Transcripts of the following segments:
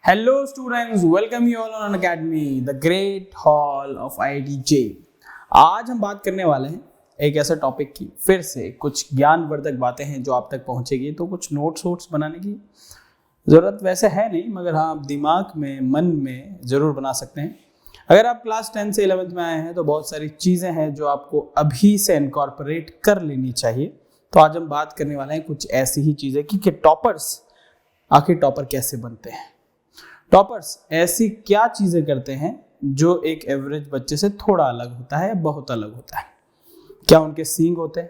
Hello students, welcome you all on Academy, the great hall of IIT-J। आज हम बात करने वाले हैं एक ऐसे टॉपिक की, फिर से कुछ ज्ञानवर्धक बातें हैं जो आप तक पहुंचेगी। तो कुछ नोट्स बनाने की ज़रूरत वैसे है नहीं, मगर हाँ आप दिमाग में मन में ज़रूर बना सकते हैं। अगर आप क्लास 10 से 11th में आए हैं तो बहुत सारी चीज़ें हैं जो आपको अभी से इनकॉर्पोरेट कर लेनी चाहिए। तो आज हम बात करने वाले हैं कुछ ऐसी ही चीज़ें कि टॉपर्स आखिर टॉपर कैसे बनते हैं। टॉपर्स ऐसी क्या चीज़ें करते हैं जो एक एवरेज बच्चे से थोड़ा अलग होता है या बहुत अलग होता है। क्या उनके सींग होते हैं?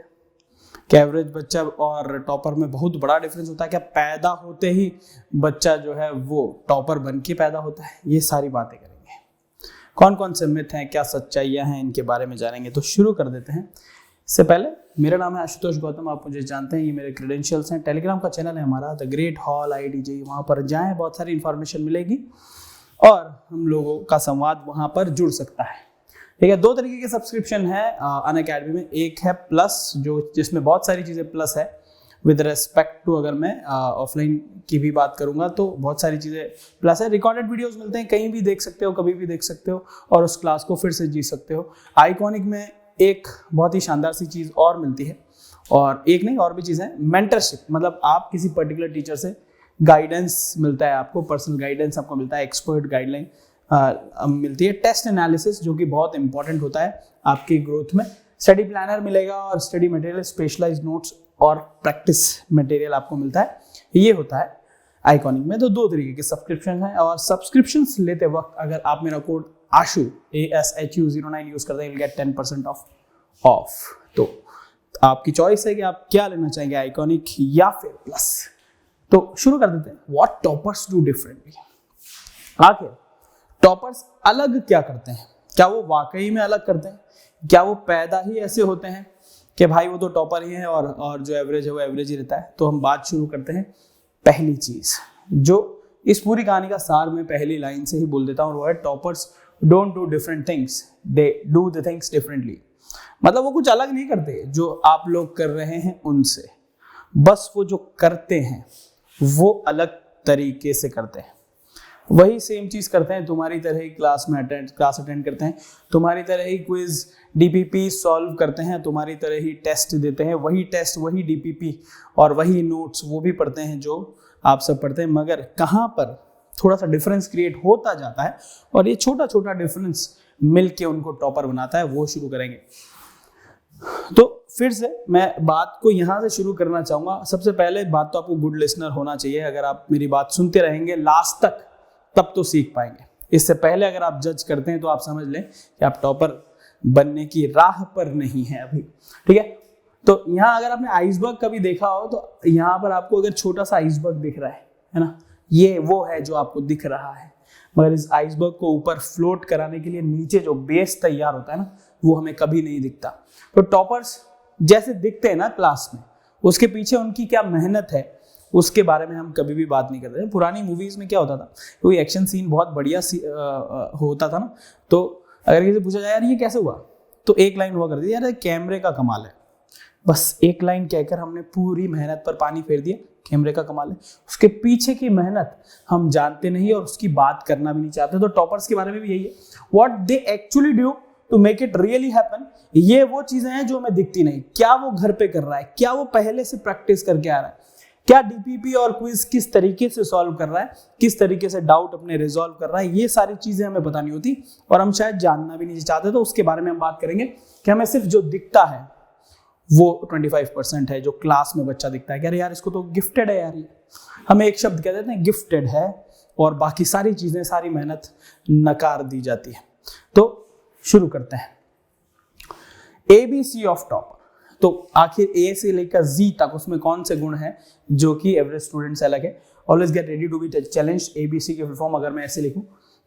क्या एवरेज बच्चा और टॉपर में बहुत बड़ा डिफरेंस होता है? क्या पैदा होते ही बच्चा जो है वो टॉपर बन के पैदा होता है? ये सारी बातें करेंगे। कौन कौन से मिथ हैं, क्या सच्चाइयाँ हैं, इनके बारे में जानेंगे। तो शुरू कर देते हैं। इससे पहले मेरा नाम है आशुतोष गौतम, आप मुझे जानते हैं, ये मेरे क्रेडेंशियल्स हैं। टेलीग्राम का चैनल है हमारा द ग्रेट हॉल IIT-J, वहाँ पर जाएं, बहुत सारी इन्फॉर्मेशन मिलेगी और हम लोगों का संवाद वहाँ पर जुड़ सकता है। ठीक है, दो तरीके के सब्सक्रिप्शन है अनअकैडमी में। एक है प्लस, जो जिसमें बहुत सारी चीज़ें प्लस है विद रेस्पेक्ट टू, अगर मैं ऑफलाइन की भी बात करूँगा तो बहुत सारी चीज़ें प्लस है। रिकॉर्डेड वीडियोज़ मिलते हैं, कहीं भी देख सकते हो, कभी भी देख सकते हो और उस क्लास को फिर से जी सकते हो। आइकॉनिक में एक बहुत ही शानदार सी चीज़ और मिलती है, और एक नहीं और भी चीज़ें, मेंटरशिप। मतलब आप किसी पर्टिकुलर टीचर से गाइडेंस मिलता है, आपको पर्सनल गाइडेंस आपको मिलता है, एक्सपर्ट गाइडलाइन मिलती है। टेस्ट एनालिसिस जो कि बहुत इंपॉर्टेंट होता है आपकी ग्रोथ में। स्टडी प्लानर मिलेगा और स्टडी मटेरियल, स्पेशलाइज्ड नोट्स और प्रैक्टिस मटेरियल आपको मिलता है। ये होता है आइकॉनिक में। तो दो तरीके के सब्सक्रिप्शन हैं, और सब्सक्रिप्शंस लेते वक्त अगर आप मेरा कोड ASHU ASHU09 यूज करते हैं, you'll get 10% ऑफ। तो आपकी चॉइस है कि आप क्या लेना चाहेंगे, आइकॉनिक या फिर प्लस। तो शुरू कर देते हैं। What toppers do differently. आखिर टॉपर्स अलग क्या करते हैं? क्या वो वाकई में अलग करते हैं? क्या वो पैदा ही ऐसे होते हैं कि भाई वो तो टॉपर ही है और जो एवरेज है वो एवरेज ही रहता है? तो हम बात शुरू करते हैं पहली चीज, जो इस पूरी कहानी का सार मैं पहली लाइन से ही बोल देता हूँ, और वो है toppers don't do different things, they do the things differently. मतलब वो कुछ अलग नहीं करते जो आप लोग कर रहे हैं उनसे, बस वो जो करते हैं वो अलग तरीके से करते हैं। वही सेम चीज करते हैं, तुम्हारी तरह ही क्लास अटेंड करते हैं, तुम्हारी तरह ही क्विज DPP सॉल्व करते हैं, तुम्हारी तरह ही टेस्ट देते हैं, वही टेस्ट वही DPP और वही नोट्स वो भी पढ़ते हैं जो आप सब पढ़ते हैं। मगर कहाँ पर थोड़ा सा डिफरेंस क्रिएट होता जाता है, और ये छोटा छोटा डिफरेंस मिलके उनको टॉपर बनाता है, वो शुरू करेंगे। तो फिर से मैं बात को यहाँ से शुरू करना चाहूँगा। सबसे पहले बात तो आपको गुड लिसनर होना चाहिए। अगर आप मेरी बात सुनते रहेंगे लास्ट तक तब तो सीख पाएंगे। इससे पहले अगर आप जज करते हैं तो आप समझ लें कि आप टॉपर बनने की राह पर नहीं है अभी। ठीक है, तो यहाँ अगर आपने आइसबर्ग कभी देखा हो तो यहाँ पर आपको अगर छोटा सा आइसबर्ग दिख रहा है ना, ये वो है जो आपको दिख रहा है। मगर इस आइसबर्ग को ऊपर फ्लोट कराने के लिए नीचे जो बेस तैयार होता है ना, वो हमें कभी नहीं दिखता। तो टॉपर्स जैसे दिखते हैं ना क्लास में, उसके पीछे उनकी क्या मेहनत है उसके बारे में हम कभी भी बात नहीं करते। पुरानी मूवीज में क्या होता था, कोई एक्शन सीन बहुत बढ़िया होता था ना, तो अगर किसी पूछा जाए यार ये कैसे हुआ, तो एक लाइन हुआ करती थी, यार कैमरे का कमाल है। बस एक लाइन कहकर हमने पूरी मेहनत पर पानी फेर दिया, कैमरे का कमाल है। उसके पीछे की मेहनत हम जानते नहीं और उसकी बात करना भी नहीं चाहते। तो टॉपर्स के बारे में भी यही है, what they actually do to make it really happen. ये वो चीजें हैं जो हमें दिखती नहीं। क्या वो घर पे कर रहा है, क्या वो पहले से प्रैक्टिस करके आ रहा है, क्या DPP और क्विज किस तरीके से सॉल्व कर रहा है, किस तरीके से डाउट अपने रिजॉल्व कर रहा है, ये सारी चीजें हमें पता नहीं होती और हम शायद जानना भी नहीं चाहते। तो उसके बारे में हम बात करेंगे कि हमें सिर्फ जो दिखता है वो 25% है, जो क्लास में बच्चा दिखता है कि अरे यार इसको तो गिफ्टेड है यार, ये हमें एक शब्द कह देते हैं गिफ्टेड है, और बाकी सारी चीजें, सारी मेहनत नकार दी जाती है। तो शुरू करते हैं। ABC of topper. तो आखिर A से लेकर Z तक उसमें कौन से गुण हैं जो कि एवरेज स्टूडेंट से अलग है। Always get ready to be challenge. ABC की फुल फॉर्म अगर मैं ऐसे लिखूं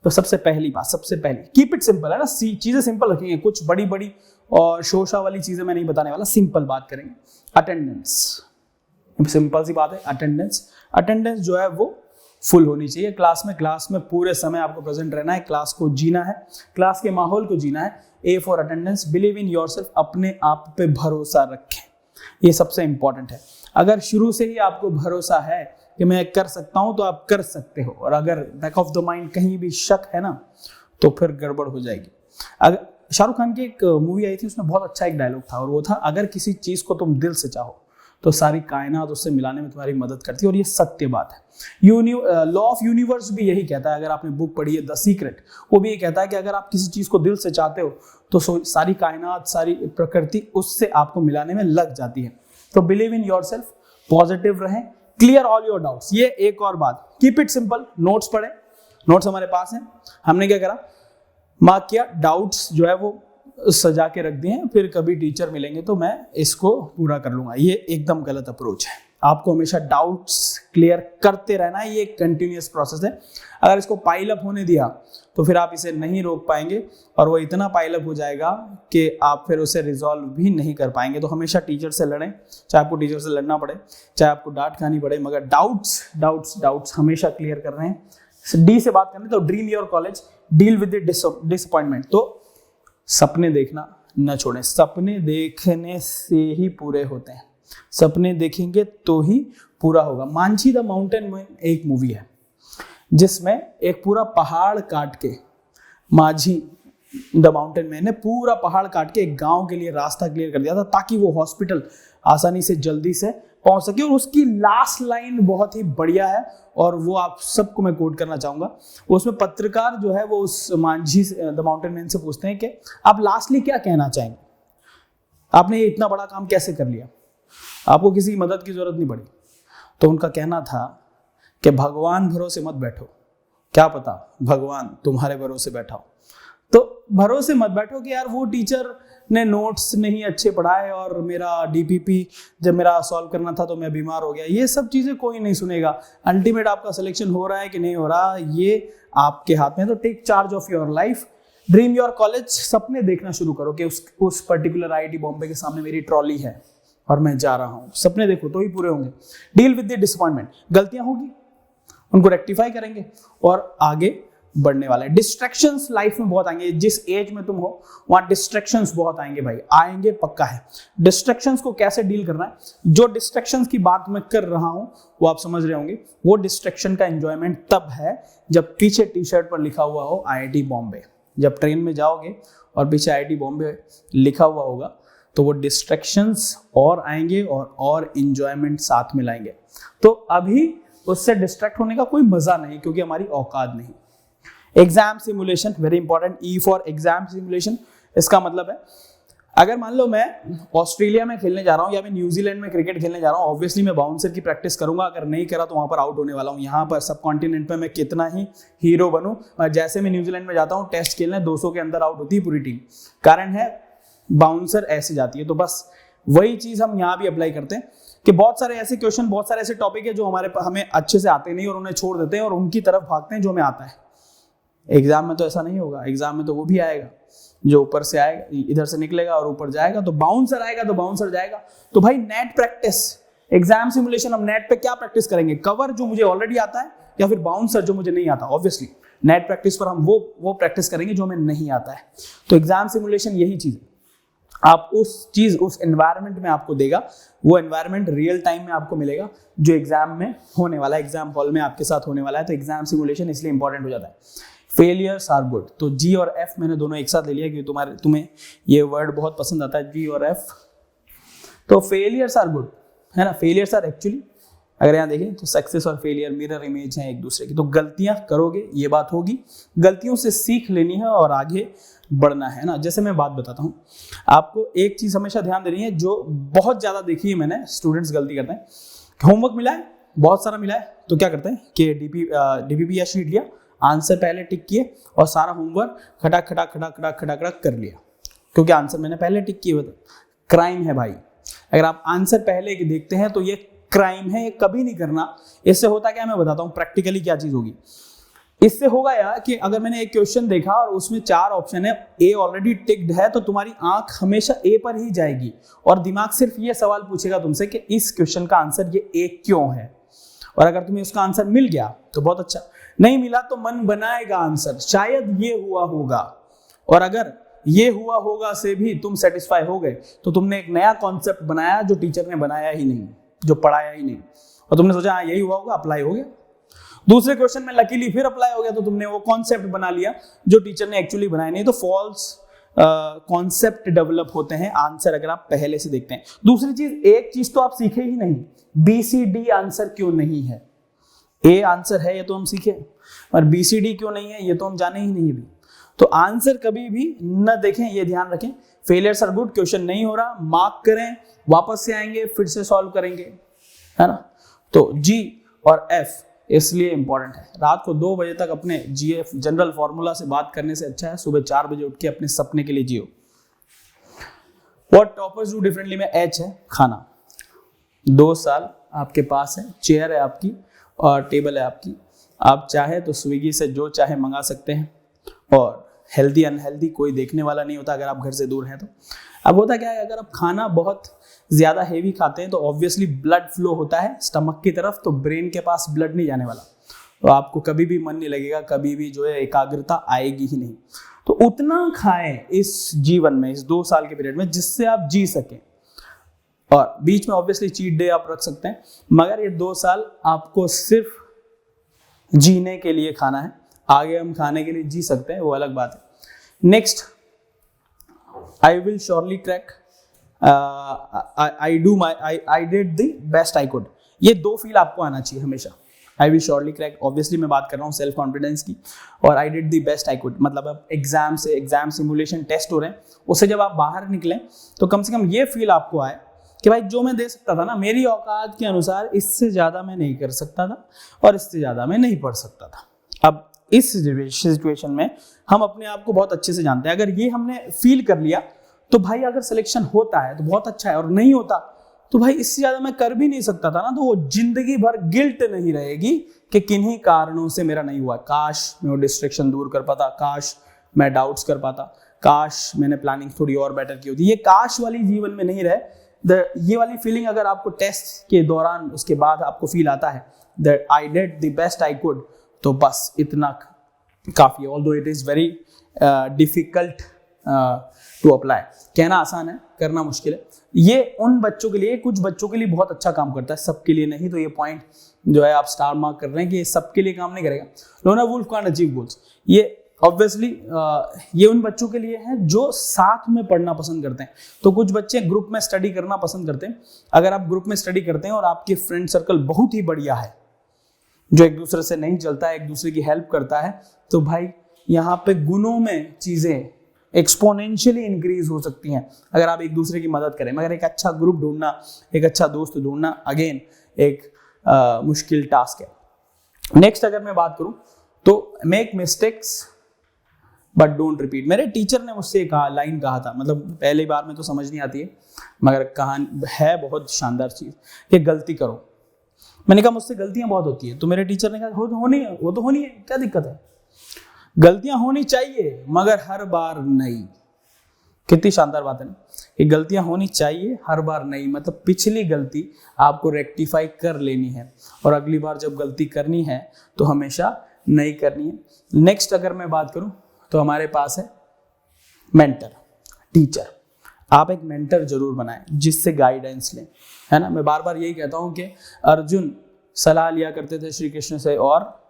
तो सबसे पहली कीप इट सिंपल है ना, चीजें सिंपल रखेंगे, कुछ बड़ी बड़ी और शोशा वाली चीजें मैं नहीं बताने वाला, सिंपल बात करेंगे। अटेंडेंस, सिंपल सी बात है। अटेंडेंस जो है वो फुल होनी चाहिए क्लास में पूरे समय आपको प्रेजेंट रहना है, क्लास को जीना है, क्लास के माहौल को जीना है। A for attendance, believe in yourself, अपने आप पे भरोसा रखें, ये सबसे इंपॉर्टेंट है। अगर शुरू से ही आपको भरोसा है कि मैं कर सकता हूं तो आप कर सकते हो, और अगर बैक ऑफ द माइंड कहीं भी शक है ना तो फिर गड़बड़ हो जाएगी। अगर शाहरुख खान की एक मूवी आई थी, उसमें बहुत अच्छा एक डायलॉग था, और वो था, अगर किसी चीज को तुम दिल से चाहो तो सारी कायनात उससे मिलाने में तुम्हारी मदद करती है, और ये सत्य बात है। लॉ ऑफ यूनिवर्स भी यही कहता है, अगर आपने बुक पढ़ी है द सीक्रेट, वो भी ये कहता है कि अगर आप किसी चीज को दिल से चाहते हो तो सारी कायनात, सारी प्रकृति उससे आपको मिलाने में लग जाती है। तो बिलीव इन योरसेल्फ, पॉजिटिव रहें, क्लियर ऑल योर डाउट्स। ये एक और बात, कीप इट सिंपल, नोट्स पढ़ें, नोट्स हमारे पास हैं। हमने क्या करा, मार्क किया, डाउट्स जो है वो सजा के रख दिए हैं, फिर कभी टीचर मिलेंगे तो मैं इसको पूरा कर लूंगा। ये एकदम गलत अप्रोच है। आपको हमेशा डाउट्स क्लियर करते रहना है, ये एक कंटिन्यूअस प्रोसेस है। अगर इसको पाइल अप होने दिया तो फिर आप इसे नहीं रोक पाएंगे, और वो इतना पाइल अप हो जाएगा कि आप फिर उसे रिजॉल्व भी नहीं कर पाएंगे। तो हमेशा टीचर से लड़ें, चाहे आपको टीचर से लड़ना पड़े, चाहे आपको डांट खानी पड़े, मगर डाउट्स डाउट्स डाउट्स हमेशा क्लियर कर रहे हैं। डी से बात करें तो dream your college, deal with the disappointment. तो सपने देखना न छोड़ें, सपने देखने से ही पूरे होते हैं, सपने देखेंगे तो ही पूरा होगा। मांझी द माउंटेन में एक मूवी है जिसमें एक पूरा पहाड़ काट के, मांझी द माउंटेन मैन ने पूरा पहाड़ काट के एक गांव के लिए रास्ता क्लियर कर दिया था, ताकि वो हॉस्पिटल आसानी से जल्दी से पहुंच सके। और उसकी लास्ट लाइन बहुत ही बढ़िया है, और वो आप सबको मैं कोट करना चाहूंगा। उसमें पत्रकार जो है वो उस मांझी द माउंटेन मैन से पूछते हैं कि आप लास्टली क्या कहना चाहेंगे, आपने ये इतना बड़ा काम कैसे कर लिया, आपको किसी की मदद की जरूरत नहीं पड़ी। तो उनका कहना था कि भगवान भरोसे मत बैठो, क्या पता भगवान तुम्हारे भरोसे बैठा हो। तो भरोसे मत बैठो कि यार वो टीचर ने नोट्स नहीं अच्छे पढ़ाए और मेरा डीपीपी जब मेरा सॉल्व करना था तो मैं बीमार हो गया। ये सब चीजें कोई नहीं सुनेगा। अल्टीमेट आपका सिलेक्शन हो रहा है कि नहीं हो रहा, ये आपके हाथ में। तो take charge of your life, dream your college, सपने देखना शुरू करो कि उस पर्टिकुलर आईआईटी बॉम्बे के सामने मेरी ट्रॉली है और मैं जा रहा हूँ। सपने देखो तो ही पूरे होंगे। डील विद द डिसअपॉइंटमेंट, गलतियां होगी उनको रेक्टिफाई करेंगे और आगे बढ़ने वाला है। डिस्ट्रैक्शंस लाइफ में बहुत आएंगे, जिस एज में तुम हो वहां डिस्ट्रैक्शंस बहुत आएंगे भाई, आएंगे पक्का है। डिस्ट्रैक्शंस को कैसे डील करना है, जो डिस्ट्रैक्शंस की बात मैं कर रहा हूं वो आप समझ रहे होंगे। वो डिस्ट्रैक्शन का एंजॉयमेंट तब है जब पीछे टी शर्ट पर लिखा हुआ हो आईआईटी बॉम्बे। जब ट्रेन में जाओगे और पीछे आईआईटी बॉम्बे लिखा हुआ होगा तो वो डिस्ट्रैक्शंस और आएंगे और एंजॉयमेंट साथ में लाएंगे। तो अभी उससे डिस्ट्रैक्ट होने का कोई मजा नहीं, क्योंकि हमारी औकात नहीं। Exam simulation very important, E for exam simulation. इसका मतलब है अगर मान लो मैं ऑस्ट्रेलिया में खेलने जा रहा हूँ या मैं न्यूजीलैंड में क्रिकेट खेलने जा रहा हूँ, ऑब्वियसली मैं बाउंसर की प्रैक्टिस करूंगा। अगर नहीं करा तो वहां पर आउट होने वाला हूँ। यहाँ पर सब कॉन्टिनेंट पे मैं कितना ही हीरो बनूं, जैसे मैं न्यूजीलैंड में जाता हूँ टेस्ट खेलने, 200 के अंदर आउट होती है पूरी टीम। कारण है बाउंसर ऐसे जाती है। तो बस वही चीज हम यहाँ भी अप्लाई करते हैं कि बहुत सारे ऐसे क्वेश्चन, बहुत सारे ऐसे टॉपिक है जो हमें अच्छे से आते नहीं और उन्हें छोड़ देते हैं और उनकी तरफ भागते हैं जो हमें आता है। एग्जाम में तो ऐसा नहीं होगा। एग्जाम में तो वो भी आएगा जो ऊपर से आएगा, इधर से निकलेगा और ऊपर जाएगा। तो बाउंसर आएगा तो बाउंसर जाएगा। तो भाई नेट प्रैक्टिस, एग्जाम सिमुलेशन, हम नेट पे क्या प्रैक्टिस करेंगे, कवर जो मुझे ऑलरेडी आता है या फिर बाउंसर जो मुझे नहीं आता। ऑब्वियसली नेट प्रैक्टिस पर हम वो प्रैक्टिस करेंगे जो हमें नहीं आता है। तो एग्जाम सिमुलेशन यही चीज है, आप उस एनवायरनमेंट में आपको देगा, वो एनवायरनमेंट रियल टाइम में आपको मिलेगा जो एग्जाम में होने वाला है, एग्जाम हॉल में आपके साथ होने वाला है। तो एग्जाम सिमुलेशन इसलिए इंपॉर्टेंट हो जाता है। फेलियर्स आर गुड, तो जी और एफ मैंने दोनों एक साथ ले लिया क्योंकि तुम्हें ये वर्ड बहुत पसंद आता है, जी और एफ। तो फेलियर्स आर गुड है ना। फेलियर्स आर एक्चुअली, अगर यहाँ देखें तो सक्सेस और फेलियर मिरर इमेज हैं एक दूसरे की। तो गलतियां करोगे, ये बात होगी, गलतियों से सीख लेनी है और आगे बढ़ना है ना। जैसे मैं बात बताता हूँ आपको, एक चीज हमेशा ध्यान देनी है जो बहुत ज्यादा देखी है मैंने, स्टूडेंट्स गलती करते हैं। होमवर्क मिला है, बहुत सारा मिला है, तो क्या करते हैं कि डीपीपी या शीट लिया, आंसर पहले टिक किए और सारा होमवर्क खटाक खटाक खटाक खटाक खटाक खटाक कर लिया, क्योंकि आंसर मैंने पहले टिक किए हुए थे। क्राइम है भाई, अगर आप आंसर पहले देखते हैं तो ये क्राइम है, ये कभी नहीं करना। इससे होता क्या, मैं बताता हूँ प्रैक्टिकली क्या चीज होगी। इससे होगा यार कि अगर मैंने एक क्वेश्चन देखा और उसमें 4 ऑप्शन है, ए ऑलरेडी टिक्ड है, तो तुम्हारी आंख हमेशा ए पर ही जाएगी और दिमाग सिर्फ ये सवाल पूछेगा तुमसे कि इस क्वेश्चन का आंसर ये ए क्यों है। और अगर तुम्हें उसका आंसर मिल गया तो बहुत अच्छा, नहीं मिला तो मन बनाएगा आंसर, शायद ये हुआ होगा। और अगर ये हुआ होगा से भी तुम सेटिस्फाई हो गए तो तुमने एक नया कॉन्सेप्ट बनाया जो टीचर ने बनाया ही नहीं, जो पढ़ाया ही नहीं। और तुमने सोचा हाँ यही हुआ होगा, अप्लाई हो गया। दूसरे क्वेश्चन में लकीली फिर अप्लाई हो गया, तो तुमने वो कॉन्सेप्ट बना लिया जो टीचर ने एक्चुअली बनाया नहीं। तो फॉल्स कॉन्सेप्ट डेवलप होते हैं आंसर अगर आप पहले से देखते हैं। दूसरी चीज, एक चीज तो आप सीखे ही नहीं, BCD आंसर क्यों नहीं है। ए आंसर है ये तो हम सीखे, और BCD क्यों नहीं है ये तो हम जाने ही नहीं अभी। तो आंसर कभी भी न देखें, ये ध्यान रखें। फेलियर्स आर गुड, क्वेश्चन नहीं हो रहा मार्क करें, वापस से आएंगे फिर से सॉल्व करेंगे, है ना। तो G और F इसलिए इंपॉर्टेंट है। रात को 2 बजे तक अपने GF जनरल फॉर्मूला से बात करने से अच्छा है सुबह 4 बजे उठ के अपने सपने के लिए जियो। व्हाट टॉपर्स डू डिफरेंटली में H है खाना। 2 साल आपके पास है, चेयर है आपकी और टेबल है आपकी, आप चाहे तो स्विगी से जो चाहे मंगा सकते हैं, और हेल्दी अनहेल्दी कोई देखने वाला नहीं होता अगर आप घर से दूर हैं तो। अब होता क्या है, अगर आप खाना बहुत ज्यादा हेवी खाते हैं तो ऑब्वियसली ब्लड फ्लो होता है स्टमक की तरफ, तो ब्रेन के पास ब्लड नहीं जाने वाला, तो आपको कभी भी मन नहीं लगेगा, कभी भी जो है एकाग्रता आएगी ही नहीं। तो उतना खाएं इस जीवन में, इस 2 साल के पीरियड में, जिससे आप जी सकें। और बीच में ऑब्वियसली चीट डे आप रख सकते हैं, मगर ये 2 साल आपको सिर्फ जीने के लिए खाना है। आगे हम खाने के लिए जी सकते हैं, वो अलग बात है। Next, I will surely crack, I did the best I could. ये 2 फील आपको आना चाहिए हमेशा। I will surely crack, obviously मैं बात कर रहा हूँ सेल्फ कॉन्फिडेंस की, और आई did the best I could मतलब अब एग्जाम सिमुलेशन टेस्ट हो रहे हैं, उससे जब आप बाहर निकलें तो कम से कम ये फील आपको आए कि भाई जो मैं दे सकता था ना, मेरी औकात के अनुसार इससे ज्यादा मैं नहीं कर सकता था, और इससे ज्यादा मैं नहीं पढ़ सकता था। अब इस सिचुएशन में हम अपने आप को बहुत अच्छे से जानते हैं। अगर ये हमने फील कर लिया तो भाई अगर सिलेक्शन होता है तो बहुत अच्छा है, और नहीं होता तो भाई इससे ज्यादा मैं कर भी नहीं सकता था ना, तो वो जिंदगी भर गिल्ट नहीं रहेगी कि किन्हीं कारणों से मेरा नहीं हुआ। काश मैं वो डिस्ट्रैक्शन दूर कर पाता, काश मैं डाउट्स कर पाता, काश मैंने प्लानिंग थोड़ी और बेटर की होती। ये काश वाली जीवन में नहीं रहे। ये वाली फीलिंग अगर आपको टेस्ट के दौरान उसके बाद आपको फील आता है that I did the best I could, तो बस इतना काफी। Although it is very difficult to apply. कहना आसान है, करना मुश्किल है। ये उन बच्चों के लिए, कुछ बच्चों के लिए बहुत अच्छा काम करता है, सबके लिए नहीं। तो ये पॉइंट जो है आप स्टार मार्क कर रहे हैं कि ये सबके लिए काम नहीं करेगा। लोना वुल्फ कांट अचीव गोल्स, ये ऑब्वियसली ये उन बच्चों के लिए है जो साथ में पढ़ना पसंद करते हैं। तो कुछ बच्चे ग्रुप में स्टडी करना पसंद करते हैं। अगर आप ग्रुप में स्टडी करते हैं और आपके फ्रेंड सर्कल बहुत ही बढ़िया है, जो एक दूसरे से नहीं चलता है, एक दूसरे की हेल्प करता है, तो भाई यहाँ पे गुणों में चीजें एक्सपोनेंशियली इंक्रीज हो सकती हैं अगर आप एक दूसरे की मदद करें। मगर एक अच्छा ग्रुप ढूंढना, एक अच्छा दोस्त ढूंढना अगेन एक मुश्किल टास्क है। नेक्स्ट अगर मैं बात करूं तो make mistakes but don't repeat. मेरे टीचर ने मुझसे एक लाइन कहा था, मतलब पहली बार में तो समझ नहीं आती है, मगर कहानी है बहुत शानदार चीज, कि गलती करो। मैंने कहा मुझसे गलतियां बहुत होती है, तो मेरे टीचर ने कहा वो तो होनी है, क्या दिक्कत है, गलतियां होनी चाहिए मगर हर बार नहीं। कितनी शानदार बात है ना, कि गलतियां होनी चाहिए हर बार नहीं, मतलब पिछली गलती आपको रेक्टिफाई कर लेनी है, और अगली बार जब गलती करनी है तो हमेशा नहीं करनी है। नेक्स्ट अगर मैं बात करूं तो हमारे पास है मेंटर, टीचर। आप एक मेंटर जरूर बनाएं जिससे गाइडेंस लें, है ना। मैं बार बार यही कहता हूं कि अर्जुन सलाह लिया करते थे श्री कृष्ण से, और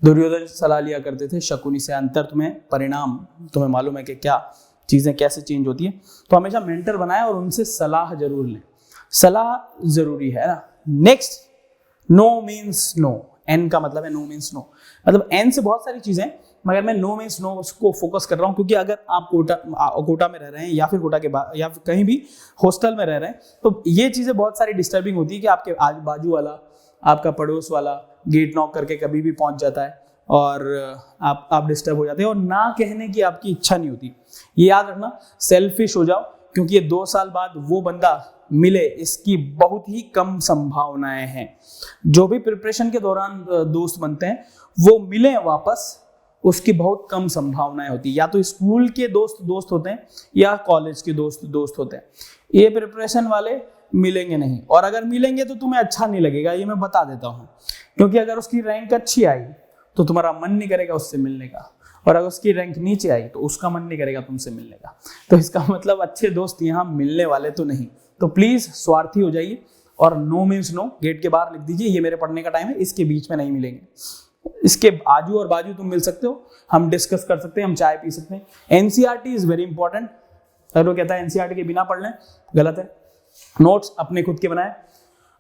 दुर्योधन सलाह लिया करते थे शकुनी से। अंतर तुम्हें, परिणाम तुम्हें मालूम है कि क्या चीजें कैसे चेंज होती है। तो हमेशा मेंटर बनाएं और उनसे सलाह जरूर लें, सलाह जरूरी है ना। Next, no means no. N का मतलब है नो मीन्स नो, मतलब एन से बहुत सारी चीजें, मगर मैं नो मीन्स नो को फोकस कर रहा हूं, क्योंकि अगर आप कोटा में रह रहे हैं या फिर कोटा के बाद या फिर कहीं भी हॉस्टल में रह रहे हैं, तो ये चीजें बहुत सारी डिस्टर्बिंग होती है कि आपके बाजू वाला, आपका पड़ोस वाला गेट नॉक करके कभी भी पहुंच जाता है और आप डिस्टर्ब हो जाते हैं, और ना कहने की आपकी इच्छा नहीं होती। ये याद रखना, सेल्फिश हो जाओ, क्योंकि ये 2 साल बाद वो बंदा मिले इसकी बहुत ही कम संभावनाएं हैं। जो भी प्रिपरेशन के दौरान दोस्त बनते हैं वो मिले वापस, उसकी बहुत कम संभावनाएं होती है। या तो स्कूल के दोस्त होते हैं या कॉलेज के दोस्त होते हैं। ये प्रिपरेशन वाले मिलेंगे नहीं, और अगर मिलेंगे तो तुम्हें अच्छा नहीं लगेगा, ये मैं बता देता हूँ। क्योंकि अगर उसकी रैंक अच्छी आई तो तुम्हारा मन नहीं करेगा उससे मिलने का, और अगर उसकी रैंक नीचे आई तो उसका मन नहीं करेगा तुमसे मिलने का। तो इसका मतलब अच्छे दोस्त यहाँ मिलने वाले तो नहीं। तो प्लीज स्वार्थी हो जाइए और नो मीन्स नो, गेट के बाहर लिख दीजिए ये मेरे पढ़ने का टाइम है, इसके बीच में नहीं मिलेंगे। इसके आजू और बाजू तुम मिल सकते हो, हम डिस्कस कर सकते हैं, हम चाय पी सकते हैं। NCERT is very important. अगर वो कहता है एनसीईआरटी के बिना पढ़ लें, गलत है। नोट्स अपने खुद के बनाए।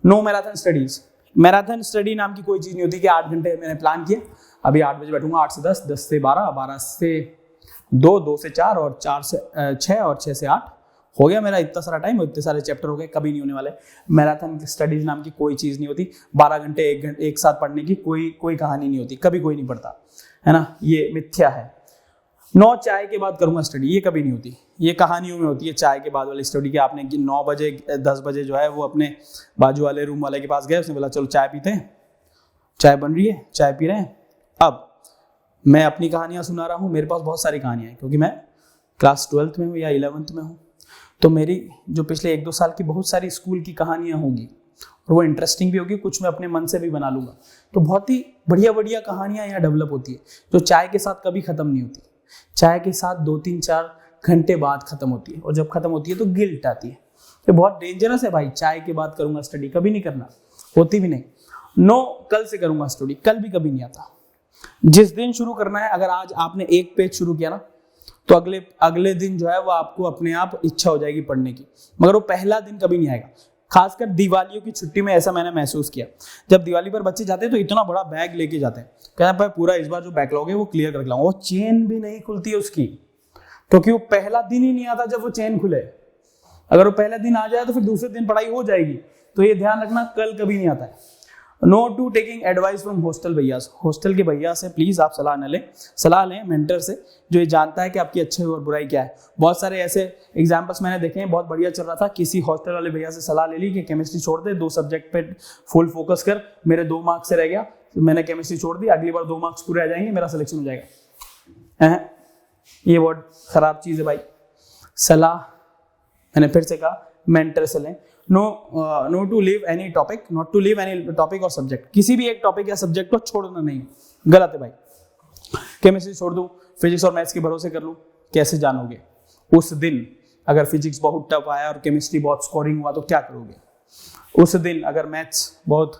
No marathon studies. Marathon study नाम की कोई चीज नहीं होती कि 8 घंटे मैंने प्लान किया, अभी 8 बजे बैठूंगा, 8 से 10, 10 से 12, 12 से 2, 2 से 4 और 4 से 6 और 6 से 8 हो गया मेरा इतना सारा टाइम, इतने सारे चैप्टर हो गए, कभी नहीं होने वाले। मैराथन स्टडीज नाम की कोई चीज नहीं होती। 12 घंटे एक साथ पढ़ने की कोई कहानी नहीं होती, कभी कोई नहीं पढ़ता, है ना, ये मिथ्या है। 9 चाय के बाद करूंगा स्टडी, ये कभी नहीं होती, ये कहानियों में होती है चाय के बाद वाली स्टडी। कि आपने 9 बजे 10 बजे जो है वो अपने बाजू वाले रूम वाले के पास गए, उसने बोला चलो चाय पीते हैं, चाय बन रही है, चाय पी रहे हैं। अब मैं अपनी कहानियां सुना रहा हूँ, मेरे पास बहुत सारी कहानियां हैं क्योंकि मैं क्लास 12th में हूँ या 11th में हूँ, तो मेरी जो पिछले 1-2 साल की बहुत सारी स्कूल की कहानियां होगी और वो इंटरेस्टिंग भी होगी, कुछ मैं अपने मन से भी बना लूंगा। तो बहुत ही बढ़िया बढ़िया कहानियां यहाँ डेवलप होती है जो चाय के साथ कभी खत्म नहीं होती। चाय के साथ 2-3-4 घंटे बाद खत्म होती है, और जब खत्म होती है तो गिल्ट आती है। तो बहुत डेंजरस है भाई, चाय के बाद करूंगा स्टडी, कभी नहीं करना, होती भी नहीं। नो कल से करूंगा स्टडी, कल भी कभी नहीं आता। जिस दिन शुरू करना है, अगर आज आपने 1 पेज शुरू किया ना, तो अगले दिन जो है वो आपको अपने आप इच्छा हो जाएगी पढ़ने की, मगर वो पहला दिन कभी नहीं आएगा। खासकर दिवालियों की छुट्टी में ऐसा मैंने महसूस किया। जब दिवाली पर बच्चे जाते हैं तो इतना बड़ा बैग लेके जाते हैं, कहते हैं पूरा इस बार जो बैकलॉग है वो क्लियर करके लाऊंगा। वो चेन भी नहीं खुलती है उसकी, क्योंकि वो पहला दिन ही नहीं आता जब वो चेन खुले। अगर वो पहला दिन आ जाए तो फिर दूसरे दिन पढ़ाई हो जाएगी। तो ये ध्यान रखना, कल कभी नहीं आता है। No to taking advice from hostel भैया। हॉस्टल के भैया से प्लीज आप सलाह लें मेंटर से, जो ये जानता है कि आपकी अच्छाई और बुराई क्या है। बहुत सारे ऐसे एग्जांपल्स मैंने देखे हैं, बहुत बढ़िया चल रहा था, किसी हॉस्टल वाले भैया से सलाह ले ली कि केमिस्ट्री छोड़ दे, 2 सब्जेक्ट पे फुल फोकस कर, मेरे 2 मार्क्स से रह गया, तो मैंने केमिस्ट्री छोड़ दी, अगली बार 2 मार्क्स पूरे आ जाएंगे, मेरा सिलेक्शन हो जाएगा। ये बहुत खराब चीज है भाई। सलाह मैंने फिर से कहा, मेंटर से लें। No to leave any topic, not to leave any topic और सब्जेक्ट। किसी भी एक टॉपिक या सब्जेक्ट को छोड़ना नहीं, गलत है भाई। केमिस्ट्री छोड़ दूं, फिजिक्स और मैथ्स के भरोसे कर लूं, कैसे जानोगे? उस दिन अगर फिजिक्स बहुत टफ आया और केमिस्ट्री बहुत स्कोरिंग हुआ तो क्या करोगे? उस दिन अगर मैथ्स बहुत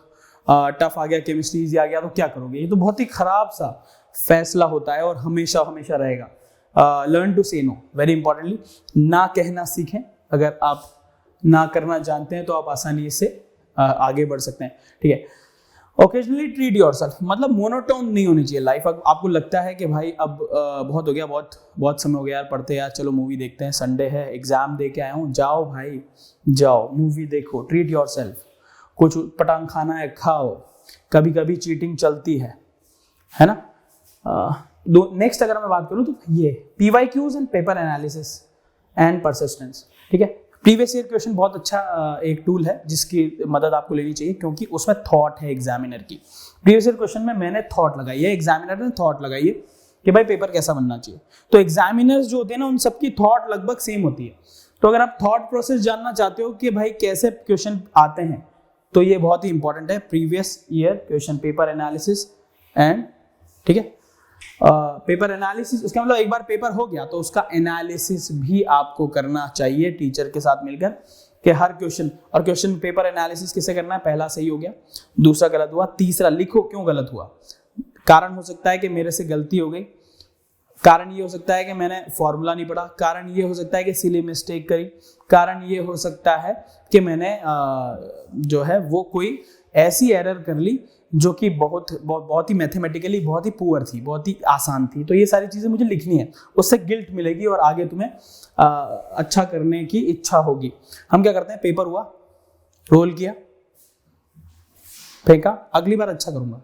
टफ आ गया, केमिस्ट्री इजी आ गया तो क्या करोगे? ये तो बहुत ही खराब सा फैसला होता है और हमेशा हमेशा रहेगा। लर्न टू से नो, वेरी इंपॉर्टेंटली, ना कहना सीखें। अगर आप ना करना जानते हैं तो आप आसानी से आगे बढ़ सकते हैं, ठीक है। ओकेजनली ट्रीट योरसेल्फ, मतलब मोनोटोन नहीं होनी चाहिए लाइफ। आपको लगता है कि भाई अब बहुत हो गया, बहुत समय हो गया यार पढ़ते, यार चलो मूवी देखते हैं, संडे है, एग्जाम दे के आया हूँ, जाओ भाई जाओ मूवी देखो, ट्रीट योरसेल्फ। कुछ पटांग खाना है, खाओ, कभी कभी चीटिंग चलती है ना। नेक्स्ट अगर मैं बात करूँ तो ये PYQs and paper analysis and persistence, ठीक है। प्रीवियस ईयर क्वेश्चन बहुत अच्छा एक टूल है जिसकी मदद आपको लेनी चाहिए, क्योंकि उसमें थॉट है एग्जामिनर की। प्रीवियस ईयर क्वेश्चन में मैंने थॉट लगाई है, एग्जामिनर ने थॉट लगाई है कि भाई पेपर कैसा बनना चाहिए। तो एग्जामिनर्स जो होते हैं ना, उन सबकी थॉट लगभग सेम होती है। तो अगर आप थॉट प्रोसेस जानना चाहते हो कि भाई कैसे क्वेश्चन आते हैं, तो ये बहुत ही इंपॉर्टेंट है, previous year question paper analysis and, ठीक है। पेपर एनालिसिस, उसका मतलब एक बार पेपर हो गया तो उसका एनालिसिस भी आपको करना चाहिए टीचर के साथ मिलकर, कि हर क्वेश्चन, और क्वेश्चन पेपर एनालिसिस किसे करना है? पहला सही हो गया, दूसरा गलत हुआ, तीसरा लिखो क्यों गलत हुआ। कारण हो सकता है कि मेरे से गलती हो गई, कारण ये हो सकता है कि मैंने फॉर्मूला नहीं पढ़ा, कारण ये हो सकता है कि सिली मिस्टेक करी, कारण ये हो सकता है कि मैंने जो है वो कोई ऐसी एरर कर ली जो कि बहुत ही मैथमेटिकली बहुत ही पुअर थी, बहुत ही आसान थी। तो ये सारी चीजें मुझे लिखनी है, उससे गिल्ट मिलेगी और आगे तुम्हें अच्छा करने की इच्छा होगी। हम क्या करते हैं, पेपर हुआ, रोल किया, फेंका, अगली बार अच्छा करूंगा,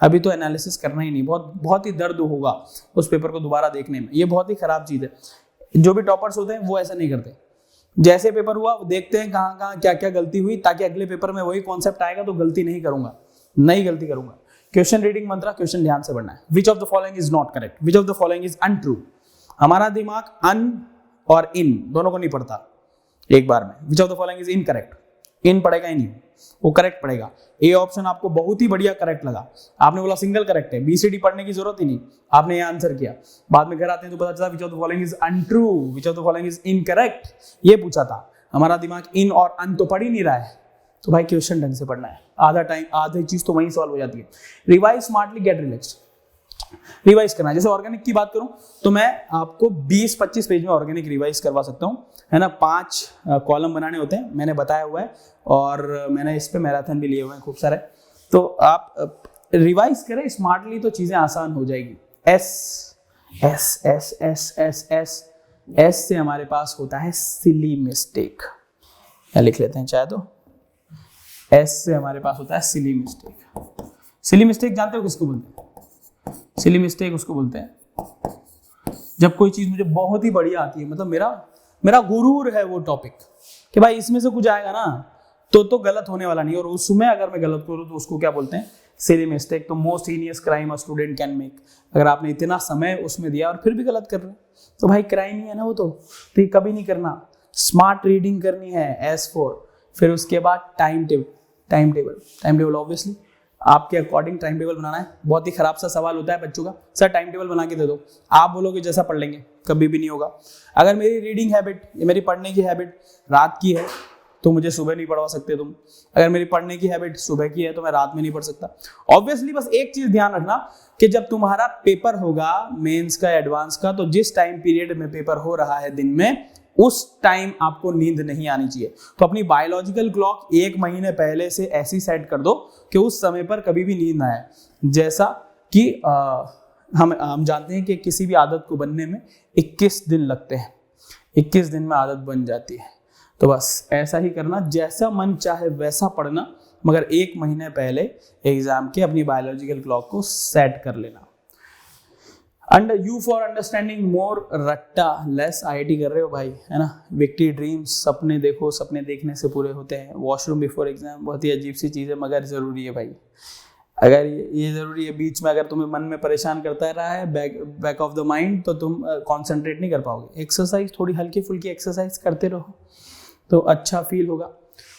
अभी तो एनालिसिस करना ही नहीं, बहुत ही दर्द होगा उस पेपर को दोबारा देखने में। ये बहुत ही खराब चीज है। जो भी टॉपर्स होते हैं वो ऐसा नहीं करते, जैसे पेपर हुआ देखते हैं कहाँ क्या क्या गलती हुई, ताकि अगले पेपर में वही कॉन्सेप्ट आएगा तो गलती नहीं करूंगा। क्वेश्चन रीडिंग मंत्रा, क्वेश्चन ध्यान से पढ़ना है। विच of the following is not correct, which of the following is untrue. हमारा दिमाग अन और इन दोनों को नहीं पढ़ता एक बार में। Which of the following is incorrect, इन पढ़ेगा ही नहीं, वो करेक्ट पढ़ेगा। ए ऑप्शन आपको बहुत ही बढ़िया करेक्ट लगा, आपने बोला सिंगल करेक्ट है, BCD पढ़ने की जरूरत ही नहीं, आपने ये आंसर किया। बाद में घर आते हैं तो पता चला विच of the following is untrue, which of the following is incorrect, ये पूछा था। हमारा दिमाग इन और अन तो पढ़ ही नहीं रहा है, तो भाई क्वेश्चन ढंग से पढ़ना है, आधा टाइम आधी चीज तो वहीं सॉल्व हो जाती है। Revise smartly get relaxed, revise करना है। जैसे ऑर्गेनिक की बात करूं तो मैं आपको 20-25 पेज में ऑर्गेनिक रिवाइज करवा सकता हूं, है ना। 5 कॉलम बनाने होते हैं, मैंने बताया हुआ है, और मैंने इस पे मैराथन भी लिए हुए हैं खूब सारे। तो आप रिवाइज करें स्मार्टली तो चीजें आसान हो जाएगी। S S S S S S S से हमारे पास होता है सिली मिस्टेक, या लिख लेते हैं चाहे तो। एस से हमारे पास होता है सिली मिस्टेक। सिली मिस्टेक जानते हो किसको बोलते हैं? सिली मिस्टेक उसको बोलते हैं जब कोई चीज मुझे बहुत ही बढ़िया आती है, मतलब मेरा गुरूर है वो टॉपिक, कि भाई इसमें से कुछ आएगा ना तो गलत होने वाला नहीं, और उसमें अगर मैं गलत करूँ तो उसको क्या बोलते हैं? Silly mistake. तो most heinous crime a student can make, अगर आपने इतना समय उसमें दिया और फिर भी गलत कर रहे हैं तो भाई क्राइम ही है ना वो, तो ये कभी नहीं करना। स्मार्ट रीडिंग करनी है, S4। फिर उसके बाद टाइम टेबल ऑब्वियसली आपके अकॉर्डिंग टाइम टेबल बनाना है। बहुत ही खराब सा सवाल होता है बच्चों का, सर टाइम टेबल बना के दे दो, आप बोलोगे जैसा पढ़ लेंगे, कभी भी नहीं होगा। अगर मेरी रीडिंग हैबिट, मेरी पढ़ने की हैबिट रात की है तो मुझे सुबह नहीं पढ़वा सकते तुम। अगर मेरी पढ़ने की हैबिट सुबह की है तो मैं रात में नहीं पढ़ सकता। ऑब्वियसली बस एक चीज ध्यान रखना कि जब तुम्हारा पेपर होगा मेंस का, एडवांस का, तो जिस टाइम पीरियड में पेपर हो रहा है दिन में, उस टाइम आपको नींद नहीं आनी चाहिए। तो अपनी बायोलॉजिकल क्लॉक 1 महीने पहले से ऐसी सेट कर दो कि उस समय पर कभी भी नींद ना आए। जैसा कि हम जानते हैं कि किसी भी आदत को बनने में 21 दिन लगते हैं, 21 दिन में आदत बन जाती है। तो बस ऐसा ही करना, जैसा मन चाहे वैसा पढ़ना, मगर 1 महीने पहले एग्जाम के अपनी बायोलॉजिकल क्लॉक को सेट कर लेना। अंडर यू फॉर अंडरस्टैंडिंग मोर रट्टा लेस IIT कर रहे हो भाई, है ना। विक्ट्री ड्रीम्स, सपने देखो, सपने देखने से पूरे होते हैं। वॉशरूम बिफोर एग्जाम, बहुत ही अजीब सी चीज़ है मगर ज़रूरी है भाई। अगर ये ज़रूरी है, बीच में अगर तुम्हें मन में परेशान करता रहा है बैक ऑफ द माइंड, तो तुम कॉन्सेंट्रेट नहीं कर पाओगे। एक्सरसाइज, थोड़ी हल्की फुल्की एक्सरसाइज करते रहो तो अच्छा फील होगा।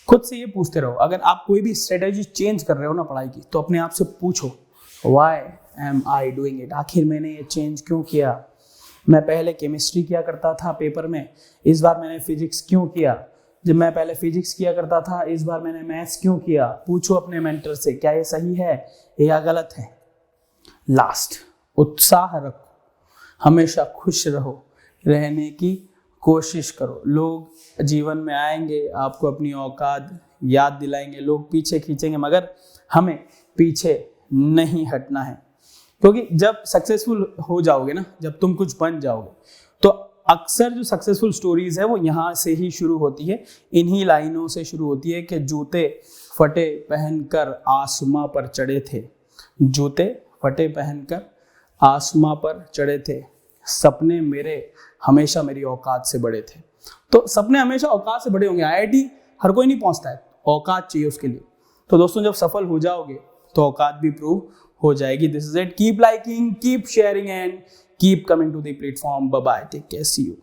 खुद से ये पूछते रहो, अगर आप कोई भी स्ट्रेटेजी चेंज कर रहे हो ना पढ़ाई की, तो अपने आप से पूछो why am I doing it, आखिर मैंने ये चेंज क्यों किया। मैं पहले केमिस्ट्री किया करता था पेपर में, इस बार मैंने फिजिक्स क्यों किया। जब मैं पहले फिजिक्स किया करता था, इस बार मैंने मैथ्स क्यों किया। पूछो अपने मेंटर से, क्या ये सही है या गलत है। लास्ट, उत्साह रखो, हमेशा खुश रहो, रहने की कोशिश करो। लोग जीवन में आएंगे, आपको अपनी औकात याद दिलाएंगे, लोग पीछे खींचेंगे, मगर हमें पीछे नहीं हटना है। क्योंकि जब सक्सेसफुल हो जाओगे ना, जब तुम कुछ बन जाओगे, तो अक्सर जो सक्सेसफुल स्टोरीज है वो यहाँ से ही शुरू होती है, इन्हीं लाइनों से शुरू होती है कि जूते फटे पहनकर आसमां पर चढ़े थे, जूते फटे पहनकर आसमां पर चढ़े थे, सपने मेरे हमेशा मेरी औकात से बड़े थे। तो सपने हमेशा औकात से बड़े होंगे। IIT हर कोई नहीं पहुंचता है, औकात चाहिए उसके लिए। तो दोस्तों, जब सफल हो जाओगे तो औकात भी प्रूव हो जाएगी। This is it, keep liking, keep sharing and keep coming to the platform. Bye bye, take care, see you.